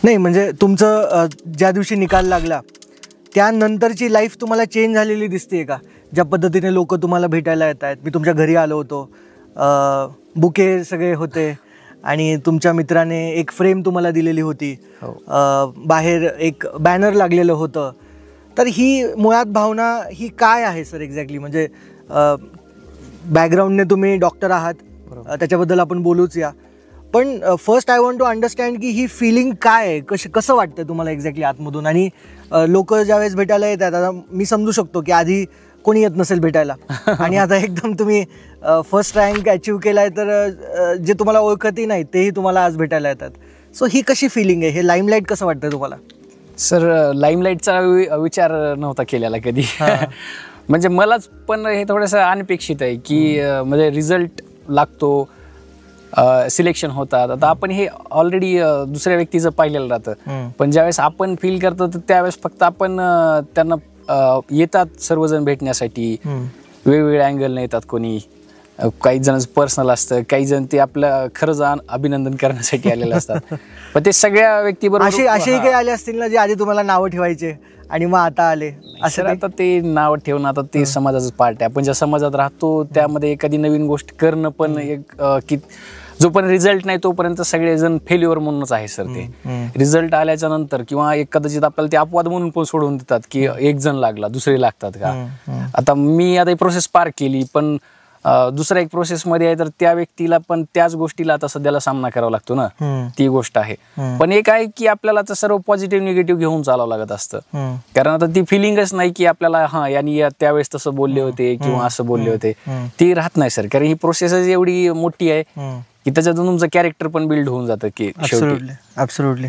नाही म्हणजे तुमचं ज्या दिवशी निकाल लागला त्यानंतरची लाईफ तुम्हाला चेंज झालेली दिसते का? ज्या पद्धतीने लोक तुम्हाला भेटायला येत आहेत. मी तुमच्या घरी आलो होतो, बुके सगळे होते आणि तुमच्या मित्राने एक फ्रेम तुम्हाला दिलेली होती, बाहेर एक बॅनर लागलेलं होतं. तर ही मुळात भावना ही काय आहे सर एक्झॅक्टली? म्हणजे बॅकग्राऊंडने तुम्ही डॉक्टर आहात, त्याच्याबद्दल आपण बोलूच या, पण first I want to understand की ही फिलिंग काय आहे, कसं वाटतं तुम्हाला एक्झॅक्टली आतमधून? आणि लोक ज्यावेळेस भेटायला येतात, आता मी समजू शकतो की आधी कोणी येत नसेल भेटायला आणि आता एकदम तुम्ही फर्स्ट रँक अचीव केलाय, तर जे तुम्हाला ओळखतही नाही तेही तुम्हाला आज भेटायला येतात. सो ही कशी फिलिंग आहे? हे लाईमलाईट कसं वाटतं तुम्हाला? सर लाईमलाईटचा विचार नव्हता केलेला कधी. म्हणजे मलाच पण हे थोडंसं अनपेक्षित आहे की म्हणजे रिझल्ट लागतो, सिलेक्शन होतात. आता आपण हे ऑलरेडी दुसऱ्या व्यक्तीचं पाहिलेलं राहतं, पण ज्यावेळेस आपण फील करतो तर त्यावेळेस फक्त आपण त्यांना येतात सर्वजण भेटण्यासाठी, वेगवेगळे अँगलने येतात. कोणी काही जण पर्सनल असतं, काही जण ते आपलं खरंच अभिनंदन करण्यासाठी आलेले असतात. पण ते सगळ्या व्यक्तीबरोबर असेही काही आले असतील ना जे आधी तुम्हाला नावं ठेवायचे आणि मग आता आले असं? आता ते नाव ठेवणं आता ते समाजाचं पार्ट आहे. आपण ज्या समाजात राहतो त्यामध्ये एखादी नवीन गोष्ट करणं पण एक की जोपर्यंत रिझल्ट नाही तोपर्यंत सगळेजण फेल्युअर म्हणूनच आहे सर. ते रिझल्ट आल्याच्या नंतर किंवा एक कदाचित आपल्याला ते अपवाद म्हणून पण सोडून देतात की एक जण लागला, दुसरे लागतात का. आता मी आता ही प्रोसेस पार केली, पण दुसऱ्या एक प्रोसेसमध्ये आहे तर त्या व्यक्तीला पण त्याच गोष्टीला आता सध्याला सामना करावा लागतो ना, ती गोष्ट आहे. पण एक आहे की आपल्याला आता सर्व पॉझिटिव्ह निगेटिव्ह घेऊन चालावं लागत असतं, कारण आता ती फिलिंगच नाही की आपल्याला यांनी त्यावेळेस तसं बोलले होते किंवा असं बोलले होते, ती राहत नाही सर. कारण ही प्रोसेसच एवढी मोठी आहे की त्याच्यातून तुमचं कॅरेक्टर पण बिल्ड होऊन जातं की शेवटी. ॲब्सोल्युटली.